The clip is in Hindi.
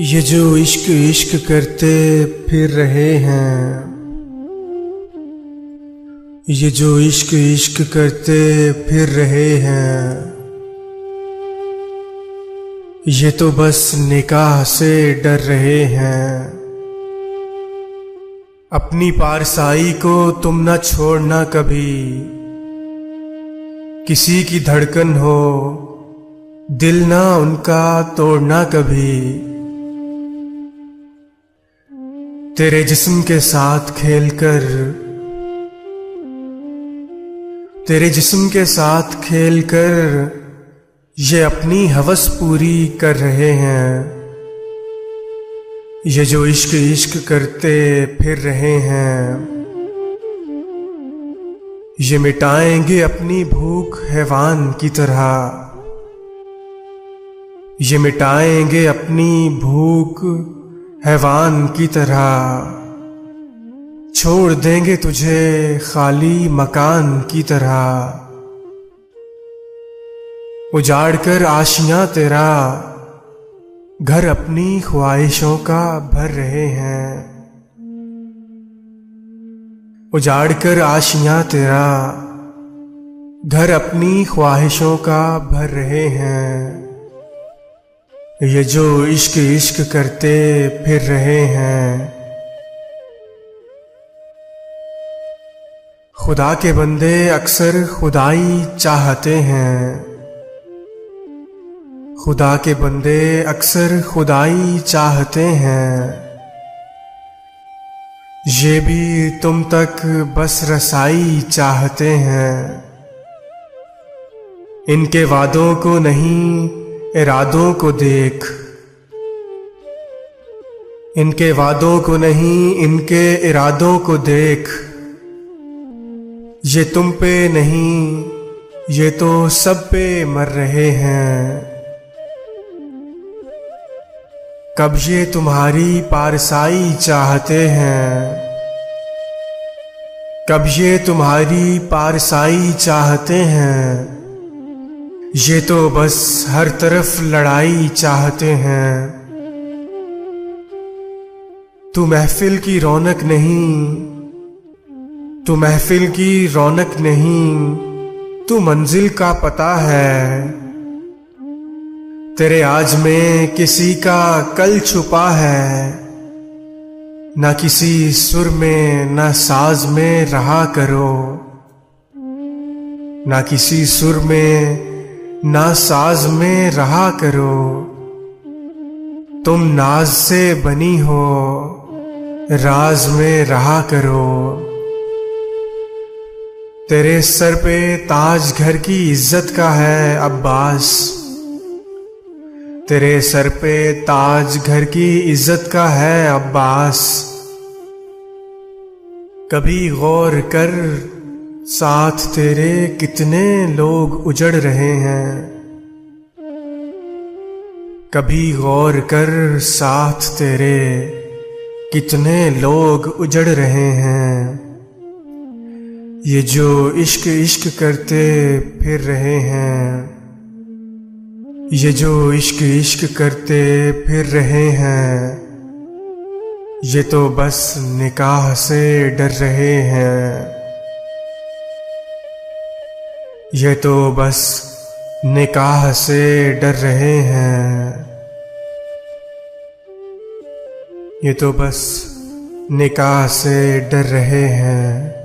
ये जो इश्क इश्क करते फिर रहे हैं, ये जो इश्क इश्क करते फिर रहे हैं, ये तो बस निकाह से डर रहे हैं। अपनी पारसाई को तुम न छोड़ना कभी, किसी की धड़कन हो दिल ना उनका तोड़ना कभी। तेरे जिस्म के साथ खेलकर, तेरे जिस्म के साथ खेलकर ये अपनी हवस पूरी कर रहे हैं। ये जो इश्क इश्क करते फिर रहे हैं, ये मिटाएंगे अपनी भूख हैवान की तरह, ये मिटाएंगे अपनी भूख हैवान की तरह। छोड़ देंगे तुझे खाली मकान की तरह, उजाड़ कर आशियां तेरा घर अपनी ख्वाहिशों का भर रहे हैं। उजाड़ कर आशियां तेरा घर अपनी ख्वाहिशों का भर रहे हैं। ये जो इश्क इश्क करते फिर रहे हैं। खुदा के बंदे अक्सर खुदाई चाहते हैं, खुदा के बंदे अक्सर खुदाई चाहते हैं। ये भी तुम तक बस रसाई चाहते हैं। इनके वादों को नहीं इरादों को देख, इनके वादों को नहीं इनके इरादों को देख। ये तुम पे नहीं ये तो सब पे मर रहे हैं। कब ये तुम्हारी पारसाई चाहते हैं, कब ये तुम्हारी पारसाई चाहते हैं। ये तो बस हर तरफ लड़ाई चाहते हैं। तू महफिल की रौनक नहीं, तू महफिल की रौनक नहीं, तू मंजिल का पता है। तेरे आज में किसी का कल छुपा है। ना किसी सुर में ना साज में रहा करो, ना किसी सुर में ना साज में रहा करो। तुम नाज से बनी हो राज में रहा करो। तेरे सर पे ताज घर की इज्जत का है अब्बास, तेरे सर पे ताज घर की इज्जत का है अब्बास। कभी गौर कर साथ तेरे कितने लोग उजड़ रहे हैं। कभी गौर कर साथ तेरे कितने लोग उजड़ रहे हैं। ये जो इश्क इश्क करते फिर रहे हैं, ये जो इश्क इश्क करते फिर रहे हैं। ये तो बस निकाह से डर रहे हैं। ये तो बस निकाह से डर रहे हैं। ये तो बस निकाह से डर रहे हैं।